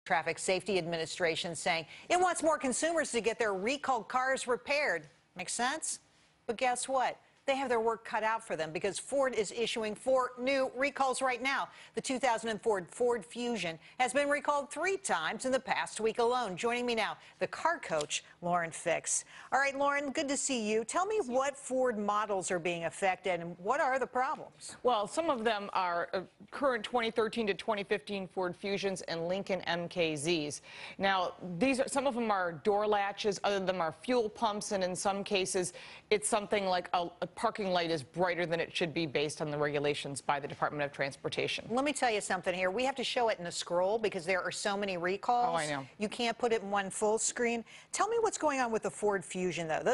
Traffic Safety Administration saying it wants more consumers to get their recalled cars repaired. Makes sense? But guess what? They have their work cut out for them because Ford is issuing 4 new recalls right now. The 2004 Ford Fusion has been recalled 3 times in the past week alone. Joining me now, the car coach, Lauren Fix. All right, Lauren, good to see you. Tell me what Ford models are being affected and what are the problems? Well, some of them are current 2013 to 2015 Ford Fusions and Lincoln MKZs. Now, some of them are door latches, other of them are fuel pumps, and in some cases, it's something like a parking light is brighter than it should be based on the regulations by the Department of Transportation. Let me tell you something here. We have to show it in a scroll because there are so many recalls. Oh, I know. You can't put it in one full screen. Tell me what's going on with the Ford Fusion, though.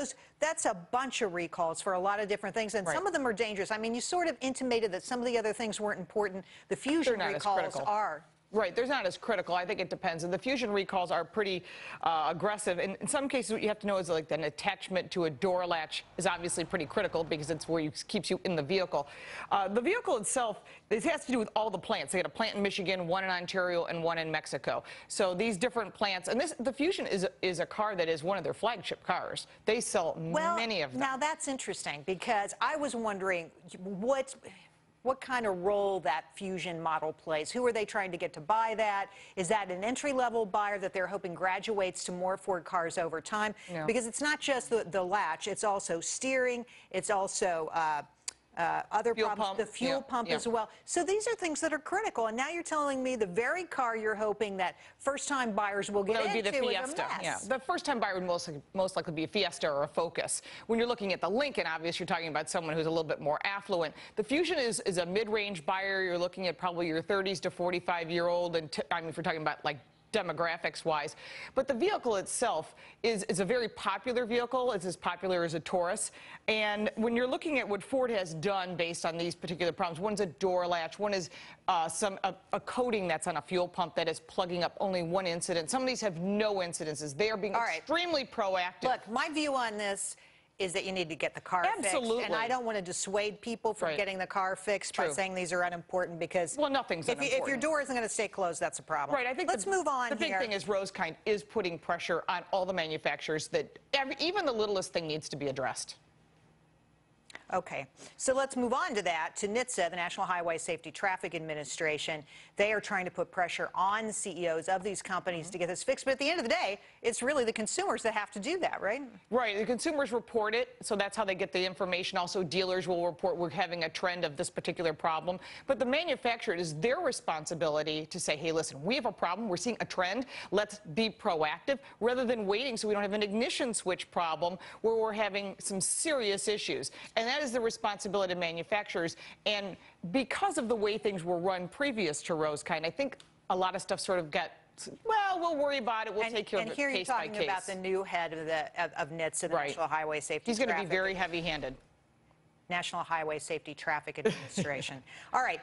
That's a bunch of recalls for a lot of different things, and some of them are dangerous. I mean, you sort of intimated that some of the other things weren't important. The Fusion recalls are. Right, they're not as critical. I think it depends. And the Fusion recalls are pretty aggressive. And in some cases, what you have to know is like an attachment to a door latch is obviously pretty critical because it's where it keeps you in the vehicle. The vehicle itself, it has to do with all the plants. They got a plant in Michigan, one in Ontario, and one in Mexico. So these different plants, and the Fusion is a car that is one of their flagship cars. They sell many of them. Now that's interesting because I was wondering what kind of role that Fusion model plays. Who are they trying to get to buy that? Is that an entry-level buyer that they're hoping graduates to more Ford cars over time? No. Because it's not just the latch, it's also steering, it's also other fuel problems, pump. the fuel pump as well. So these are things that are critical, and now you're telling me the very car you're hoping that first-time buyers will get into is a mess. Yeah, the first-time buyer would most likely be a Fiesta or a Focus. When you're looking at the Lincoln, obviously you're talking about someone who's a little bit more affluent. The Fusion is a mid-range buyer. You're looking at probably your 30s to 45-year-old, and I mean, if you're talking about like demographics-wise. But the vehicle itself is a very popular vehicle. It's as popular as a Taurus. And when you're looking at what Ford has done based on these particular problems, one's a door latch, one is a coating that's on a fuel pump that is plugging up only one incident. Some of these have no incidences. They are being extremely proactive. Look, my view on this is that you need to get the car fixed. And I don't want to dissuade people from getting the car fixed by saying these are unimportant because nothing's unimportant. If your door isn't going to stay closed, that's a problem. Right, I think let's move on here. The big thing is Rosekind is putting pressure on all the manufacturers that even the littlest thing needs to be addressed. Okay, so let's move on to that, to NHTSA, the National Highway Safety Traffic Administration. They are trying to put pressure on CEOs of these companies to get this fixed. But at the end of the day, it's really the consumers that have to do that, right? Right. The consumers report it, so that's how they get the information. Also, dealers will report we're having a trend of this particular problem. But the manufacturer, it is their responsibility to say, hey, listen, we have a problem. We're seeing a trend. Let's be proactive rather than waiting so we don't have an ignition switch problem where we're having some serious issues. And that is the responsibility of manufacturers. And because of the way things were run previous to Rosekind, I think a lot of stuff sort of got, well, we'll worry about it. We'll take care of it case by case. And here you're talking about the new head of NHTSA, the National Highway Safety He's going to be very heavy-handed. National Highway Safety Traffic Administration. All right.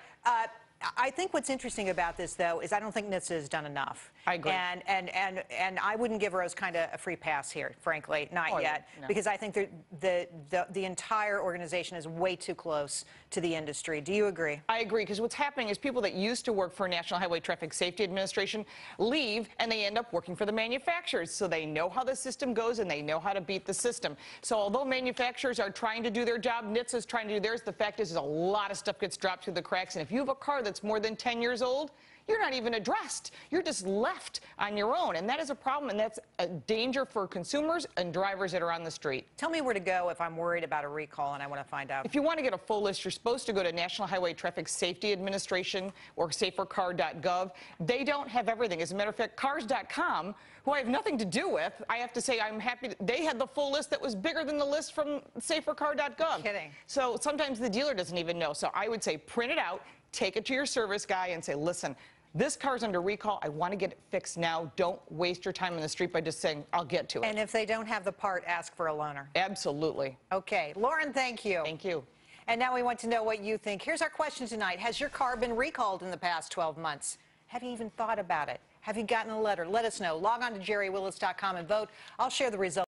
I think what's interesting about this, though, is I don't think NHTSA has done enough. I agree. And I wouldn't give Rose kind of a free pass here, frankly, not yet, because I think the entire organization is way too close to the industry. Do you agree? I agree, because what's happening is people that used to work for National Highway Traffic Safety Administration leave, and they end up working for the manufacturers. So they know how the system goes, and they know how to beat the system. So although manufacturers are trying to do their job, NHTSA is trying to do theirs, the fact is a lot of stuff gets dropped through the cracks. And if you have a car that's more than 10 years old, you're not even addressed. You're just left on your own, and that is a problem, and that's a danger for consumers and drivers that are on the street. Tell me where to go if I'm worried about a recall and I want to find out. If you want to get a full list, you're supposed to go to National Highway Traffic Safety Administration or safercar.gov. They don't have everything. As a matter of fact, cars.com, who I have nothing to do with, I have to say I'm happy they had the full list that was bigger than the list from safercar.gov. Kidding. So sometimes the dealer doesn't even know. So I would say print it out, take it to your service guy and say, listen, this car's under recall. I want to get it fixed now. Don't waste your time on the street by just saying, I'll get to it. And if they don't have the part, ask for a loaner. Absolutely. Okay. Lauren, thank you. Thank you. And now we want to know what you think. Here's our question tonight. Has your car been recalled in the past 12 months? Have you even thought about it? Have you gotten a letter? Let us know. Log on to jerrywillis.com and vote. I'll share the results.